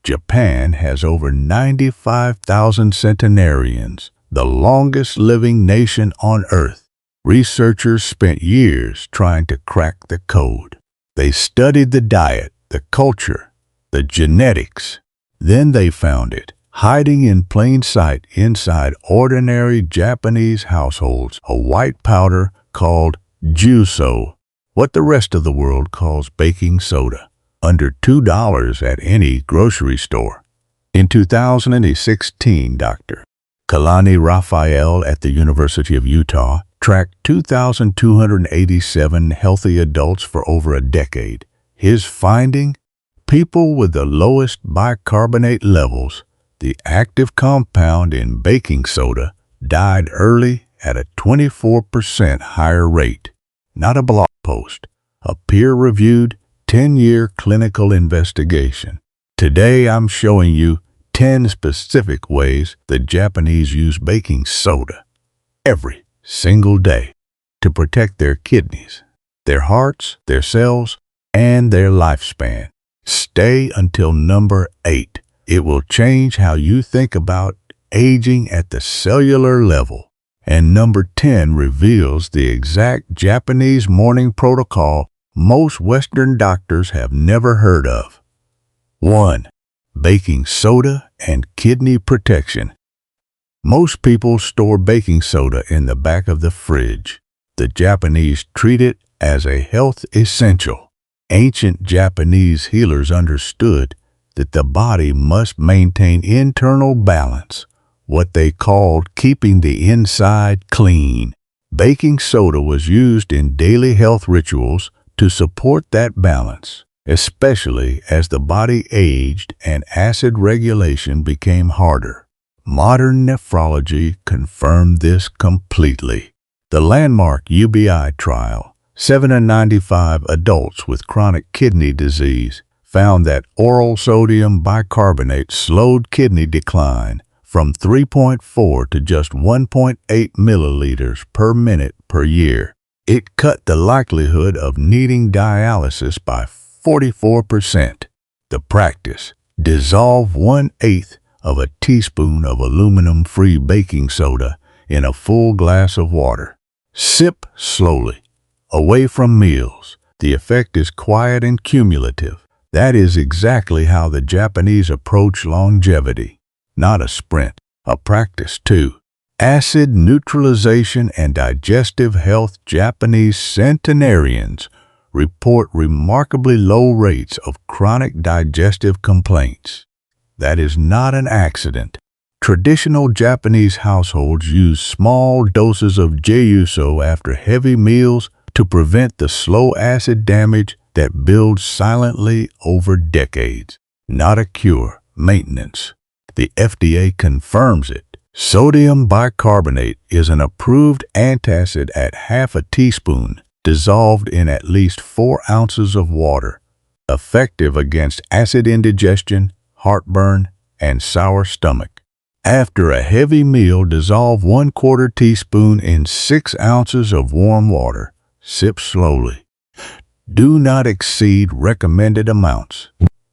Japan has over 95,000 centenarians, the longest living nation on Earth. Researchers spent years trying to crack the code. They studied the diet, the culture, the genetics. Then they found it, hiding in plain sight inside ordinary Japanese households, a white powder called jyuusou, what the rest of the world calls baking soda, under $2 at any grocery store. In 2016, Dr. Kalani Raphael at the University of Utah tracked 2,287 healthy adults for over a decade. His finding? People with the lowest bicarbonate levels, the active compound in baking soda, died early at a 24% higher rate. Not a blog post, a peer-reviewed 10-year clinical investigation. Today I'm showing you 10 specific ways the Japanese use baking soda every single day to protect their kidneys, their hearts, their cells, and their lifespan. Stay until number 8. It will change how you think about aging at the cellular level. And number 10 reveals the exact Japanese morning protocol most Western doctors have never heard of. 1. Baking soda and kidney protection. Most people store baking soda in the back of the fridge. The Japanese treat it as a health essential. Ancient Japanese healers understood that the body must maintain internal balance, what they called keeping the inside clean. Baking soda was used in daily health rituals to support that balance, especially as the body aged and acid regulation became harder. Modern nephrology confirmed this completely. The landmark UBI trial, 795 adults with chronic kidney disease, found that oral sodium bicarbonate slowed kidney decline from 3.4 to just 1.8 milliliters per minute per year. It cut the likelihood of needing dialysis by 44%. The practice: dissolve 1/8 of a teaspoon of aluminum-free baking soda in a full glass of water. Sip slowly, away from meals. The effect is quiet and cumulative. That is exactly how the Japanese approach longevity. Not a sprint, a practice too. Acid neutralization and digestive health. Japanese centenarians report remarkably low rates of chronic digestive complaints. That is not an accident. Traditional Japanese households use small doses of jyuusou after heavy meals to prevent the slow acid damage that builds silently over decades. Not a cure, maintenance. The FDA confirms it. Sodium bicarbonate is an approved antacid at half a teaspoon, dissolved in at least 4 ounces of water, effective against acid indigestion, heartburn, and sour stomach. After a heavy meal, dissolve 1/4 teaspoon in 6 ounces of warm water. Sip slowly. Do not exceed recommended amounts.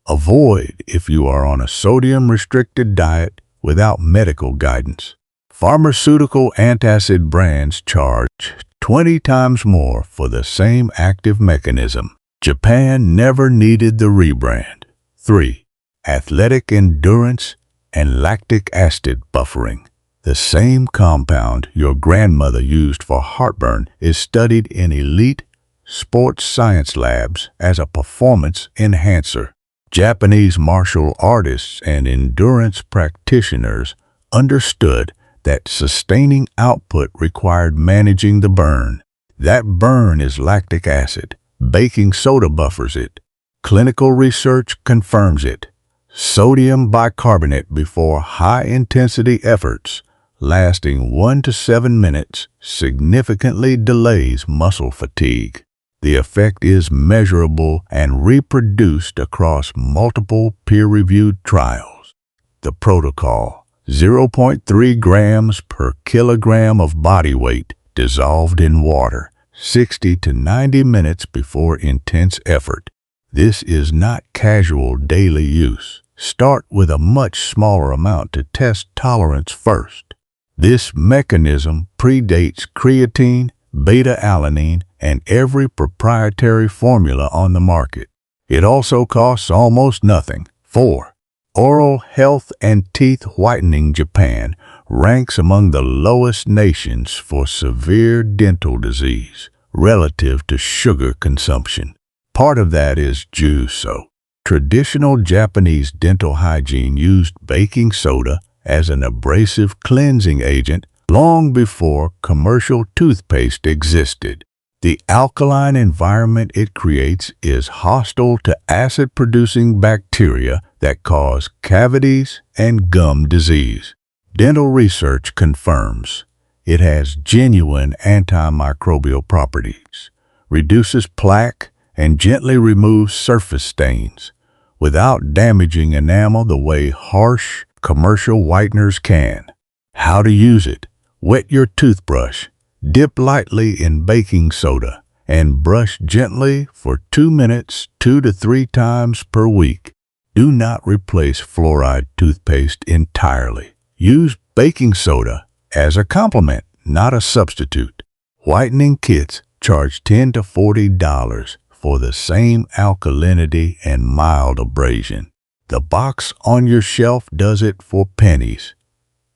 Avoid if you are on a sodium-restricted diet without medical guidance. Pharmaceutical antacid brands charge 20 times more for the same active mechanism. Japan never needed the rebrand. 3. Athletic endurance and lactic acid buffering. The same compound your grandmother used for heartburn is studied in elite sports science labs as a performance enhancer. Japanese martial artists and endurance practitioners understood that sustaining output required managing the burn. That burn is lactic acid. Baking soda buffers it. Clinical research confirms it. Sodium bicarbonate before high-intensity efforts, lasting 1 to 7 minutes, significantly delays muscle fatigue. The effect is measurable and reproduced across multiple peer-reviewed trials. The protocol: 0.3 grams per kilogram of body weight dissolved in water, 60 to 90 minutes before intense effort. This is not casual daily use. Start with a much smaller amount to test tolerance first. This mechanism predates creatine, beta-alanine, and every proprietary formula on the market. It also costs almost nothing. 4. Oral health and teeth whitening. Japan ranks among the lowest nations for severe dental disease relative to sugar consumption. Part of that is jyuusou. Traditional Japanese dental hygiene used baking soda as an abrasive cleansing agent long before commercial toothpaste existed. The alkaline environment it creates is hostile to acid-producing bacteria that cause cavities and gum disease. Dental research confirms it has genuine antimicrobial properties, reduces plaque, and gently removes surface stains without damaging enamel the way harsh commercial whiteners can. How to use it? Wet your toothbrush, dip lightly in baking soda, and brush gently for 2 minutes 2 to 3 times per week. Do not replace fluoride toothpaste entirely. Use baking soda as a complement, not a substitute. Whitening kits charge $10 to $40 for the same alkalinity and mild abrasion. The box on your shelf does it for pennies.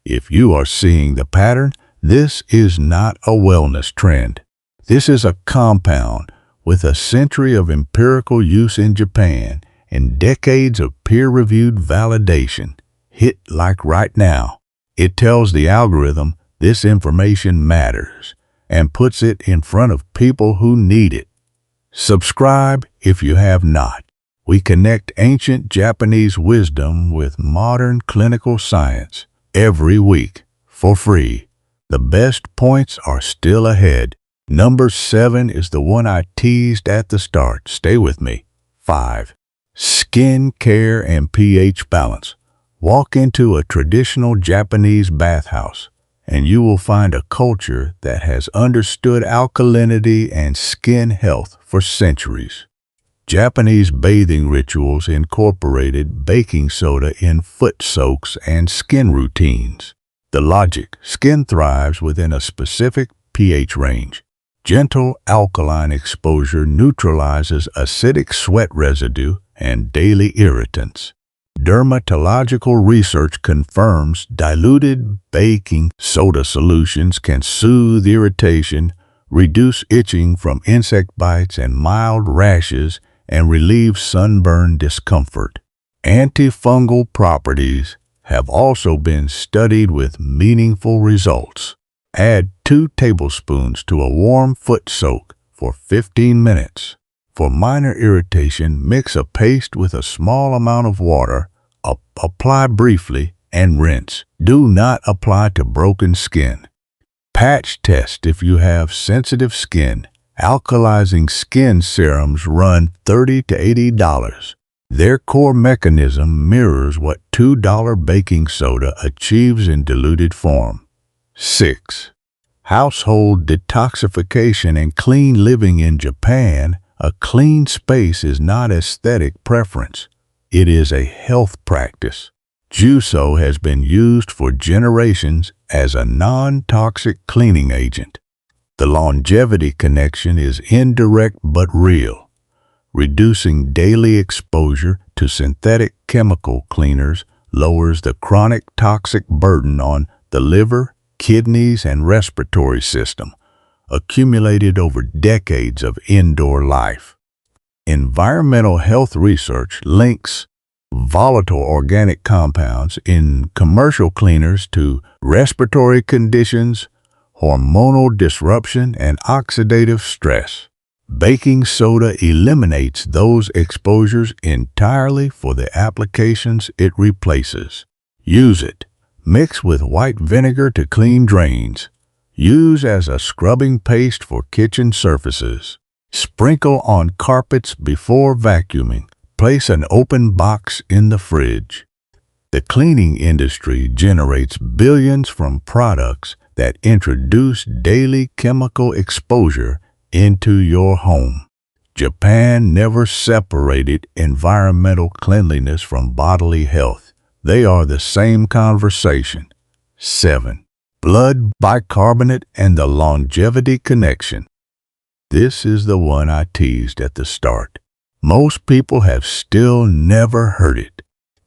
If you are seeing the pattern, this is not a wellness trend. This is a compound with a century of empirical use in Japan and decades of peer-reviewed validation. Hit like right now. It tells the algorithm this information matters and puts it in front of people who need it. Subscribe if you have not. We connect ancient Japanese wisdom with modern clinical science every week for free. The best points are still ahead. Number 7 is the one I teased at the start. Stay with me. 5. Skin care and pH balance. Walk into a traditional Japanese bathhouse, and you will find a culture that has understood alkalinity and skin health for centuries. Japanese bathing rituals incorporated baking soda in foot soaks and skin routines. The logic: skin thrives within a specific pH range. Gentle alkaline exposure neutralizes acidic sweat residue and daily irritants. Dermatological research confirms diluted baking soda solutions can soothe irritation, reduce itching from insect bites and mild rashes, and relieve sunburn discomfort. Antifungal properties have also been studied with meaningful results. Add 2 tablespoons to a warm foot soak for 15 minutes. For minor irritation, mix a paste with a small amount of water, apply briefly, and rinse. Do not apply to broken skin. Patch test if you have sensitive skin. Alkalizing skin serums run $30 to $80. Their core mechanism mirrors what $2 baking soda achieves in diluted form. 6. Household detoxification and clean living. In Japan, a clean space is not aesthetic preference. It is a health practice. Jyuusou has been used for generations as a non-toxic cleaning agent. The longevity connection is indirect but real. Reducing daily exposure to synthetic chemical cleaners lowers the chronic toxic burden on the liver, kidneys, and respiratory system, accumulated over decades of indoor life. Environmental health research links volatile organic compounds in commercial cleaners to respiratory conditions, hormonal disruption, and oxidative stress. Baking soda eliminates those exposures entirely for the applications it replaces. Use it. Mix with white vinegar to clean drains. Use as a scrubbing paste for kitchen surfaces. Sprinkle on carpets before vacuuming. Place an open box in the fridge. The cleaning industry generates billions from products that introduce daily chemical exposure into your home. Japan never separated environmental cleanliness from bodily health. They are the same conversation. 7. Blood bicarbonate and the longevity connection. This is the one I teased at the start. Most people have still never heard it.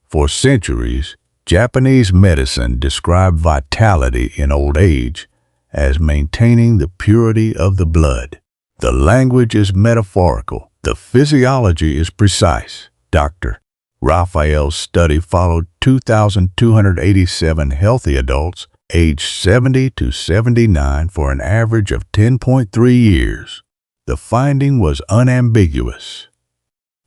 For centuries, Japanese medicine described vitality in old age as maintaining the purity of the blood. The language is metaphorical. The physiology is precise. Dr. Raphael's study followed 2,287 healthy adults aged 70 to 79 for an average of 10.3 years. The finding was unambiguous.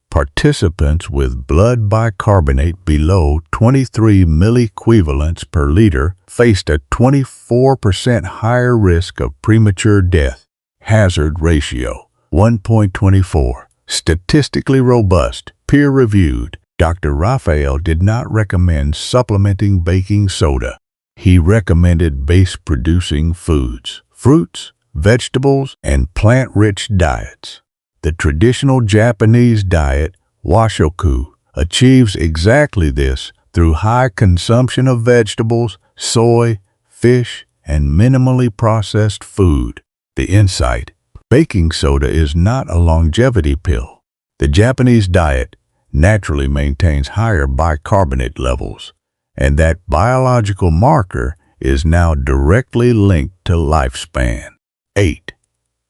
Participants with blood bicarbonate below 23 milliequivalents per liter faced a 24% higher risk of premature death. Hazard ratio 1.24. Statistically robust, peer-reviewed. Dr. Raphael did not recommend supplementing baking soda. He recommended base-producing foods, fruits, vegetables, and plant-rich diets. The traditional Japanese diet, washoku, achieves exactly this through high consumption of vegetables, soy, fish, and minimally processed food. The insight: baking soda is not a longevity pill. The Japanese diet naturally maintains higher bicarbonate levels, and that biological marker is now directly linked to lifespan. 8.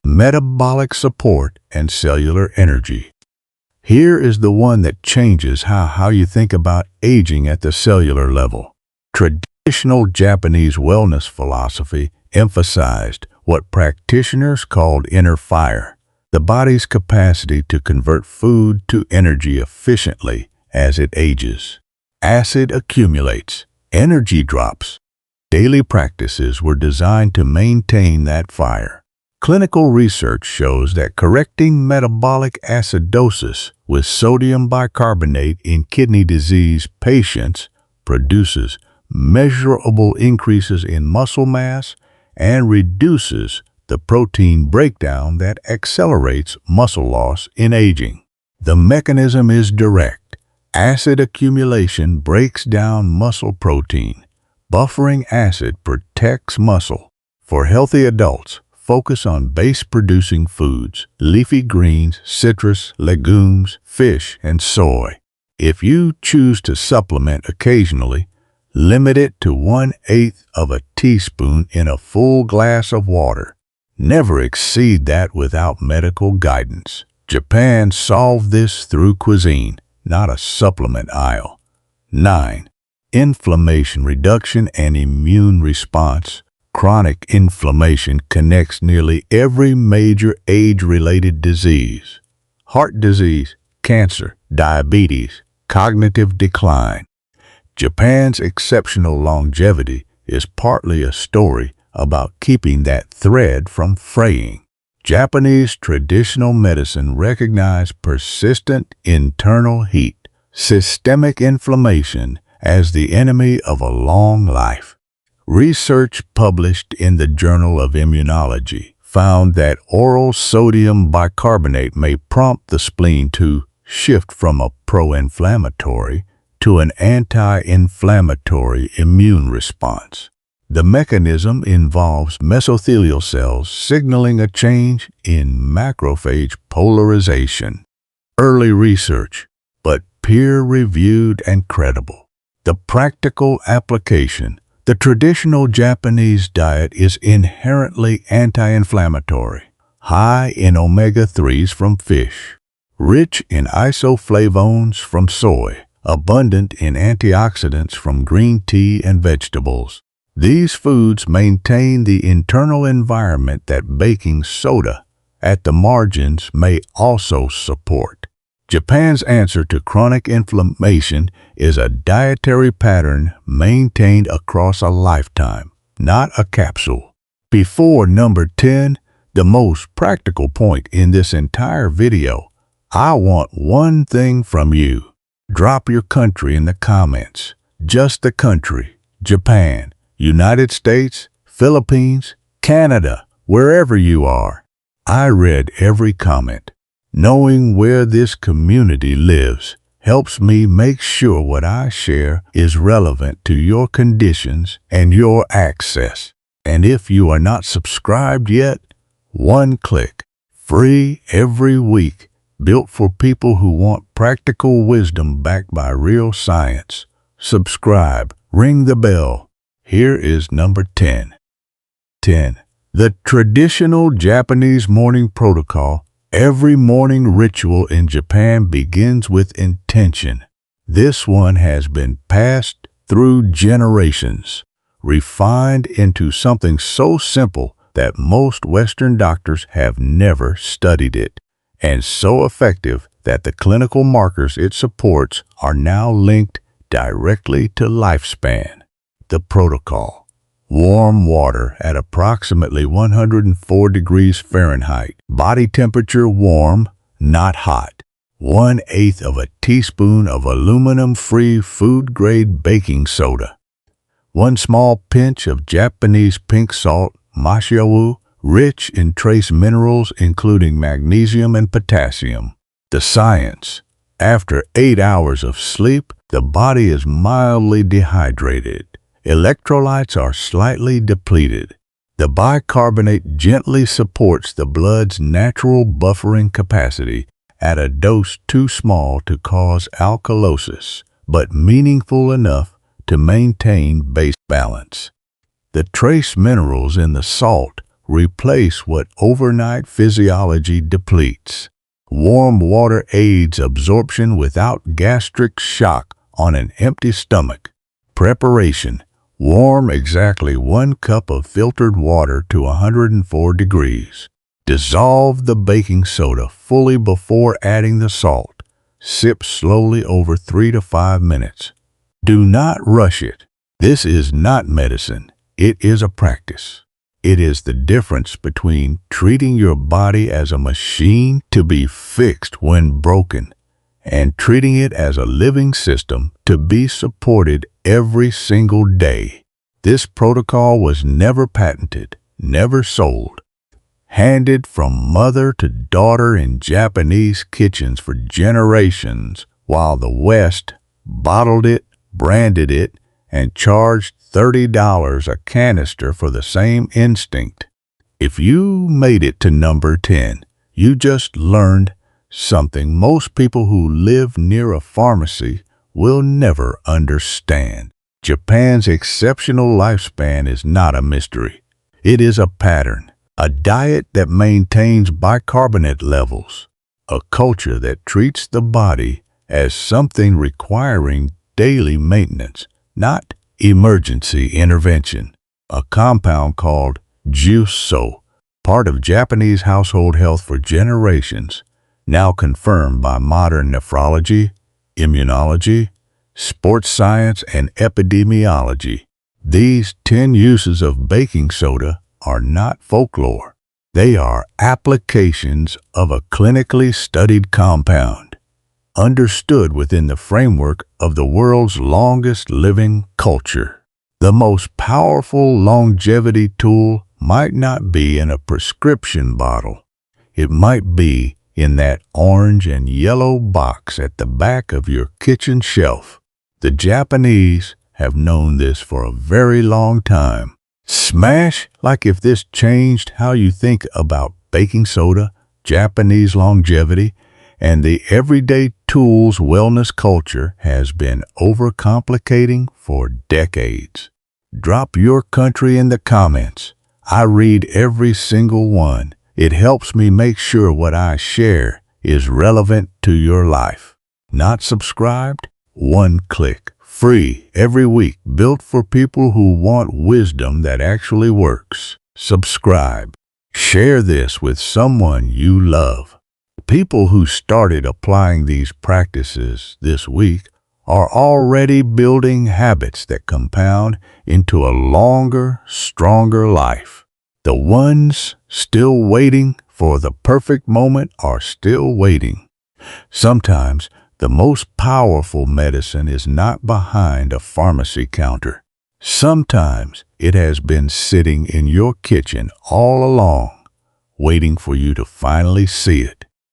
Metabolic support and cellular energy. Here is the one that changes how you think about aging at the cellular level. Traditional Japanese wellness philosophy emphasized what practitioners called inner fire, the body's capacity to convert food to energy efficiently as it ages. Acid accumulates, energy drops. Daily practices were designed to maintain that fire. Clinical research shows that correcting metabolic acidosis with sodium bicarbonate in kidney disease patients produces measurable increases in muscle mass and reduces the protein breakdown that accelerates muscle loss in aging. The mechanism is direct. Acid accumulation breaks down muscle protein. Buffering acid protects muscle. For healthy adults, focus on base-producing foods, leafy greens, citrus, legumes, fish, and soy. If you choose to supplement occasionally, limit it to 1/8 of a teaspoon in a full glass of water. Never exceed that without medical guidance. Japan solved this through cuisine, not a supplement aisle. 9. Inflammation reduction and immune response. Chronic inflammation connects nearly every major age-related disease: heart disease, cancer, diabetes, cognitive decline. Japan's exceptional longevity is partly a story about keeping that thread from fraying. Japanese traditional medicine recognized persistent internal heat, systemic inflammation, as the enemy of a long life. Research published in the Journal of Immunology found that oral sodium bicarbonate may prompt the spleen to shift from a pro-inflammatory to an anti-inflammatory immune response. The mechanism involves mesothelial cells signaling a change in macrophage polarization. Early research, but peer-reviewed and credible. The practical application: the traditional Japanese diet is inherently anti-inflammatory, high in omega-3s from fish, rich in isoflavones from soy, abundant in antioxidants from green tea and vegetables. These foods maintain the internal environment that baking soda at the margins may also support. Japan's answer to chronic inflammation is a dietary pattern maintained across a lifetime, not a capsule. Before number 10, the most practical point in this entire video, I want one thing from you. Drop your country in the comments. Just the country: Japan, United States, Philippines, Canada, wherever you are. I read every comment. Knowing where this community lives helps me make sure what I share is relevant to your conditions and your access. And if you are not subscribed yet, one click, free every week, built for people who want practical wisdom backed by real science. Subscribe, ring the bell. Here is number 10. 10. The traditional Japanese morning protocol. Every morning ritual in Japan begins with intention. This one has been passed through generations, refined into something so simple that most Western doctors have never studied it, and so effective that the clinical markers it supports are now linked directly to lifespan. The protocol. Warm water at approximately 104 degrees Fahrenheit. Body temperature warm, not hot. 1/8 of a teaspoon of aluminum-free food-grade baking soda. 1 small pinch of Japanese pink salt, jyuusou, rich in trace minerals including magnesium and potassium. The science. After 8 hours of sleep, the body is mildly dehydrated. Electrolytes are slightly depleted. The bicarbonate gently supports the blood's natural buffering capacity at a dose too small to cause alkalosis, but meaningful enough to maintain base balance. The trace minerals in the salt replace what overnight physiology depletes. Warm water aids absorption without gastric shock on an empty stomach. Preparation. Warm exactly 1 cup of filtered water to 104 degrees. Dissolve the baking soda fully before adding the salt. Sip slowly over 3 to 5 minutes. Do not rush it. This is not medicine. It is a practice. It is the difference between treating your body as a machine to be fixed when broken and treating it as a living system to be supported every single day. This protocol was never patented, never sold. Handed from mother to daughter in Japanese kitchens for generations, while the West bottled it, branded it, and charged $30 a canister for the same instinct. If you made it to number 10, you just learned something most people who live near a pharmacy will never understand. Japan's exceptional lifespan is not a mystery. It is a pattern, a diet that maintains bicarbonate levels, a culture that treats the body as something requiring daily maintenance, not emergency intervention. A compound called jyuusou, part of Japanese household health for generations, now confirmed by modern nephrology, immunology, sports science, and epidemiology. These 10 uses of baking soda are not folklore. They are applications of a clinically studied compound, understood within the framework of the world's longest living culture. The most powerful longevity tool might not be in a prescription bottle. It might be in that orange and yellow box at the back of your kitchen shelf. The Japanese have known this for a very long time. Smash like if this changed how you think about baking soda, Japanese longevity, and the everyday tools wellness culture has been overcomplicating for decades. Drop your country in the comments. I read every single one. It helps me make sure what I share is relevant to your life. Not subscribed? One click. Free every week, built for people who want wisdom that actually works. Subscribe. Share this with someone you love. People who started applying these practices this week are already building habits that compound into a longer, stronger life. The ones still waiting for the perfect moment are still waiting. Sometimes the most powerful medicine is not behind a pharmacy counter. Sometimes it has been sitting in your kitchen all along, waiting for you to finally see it.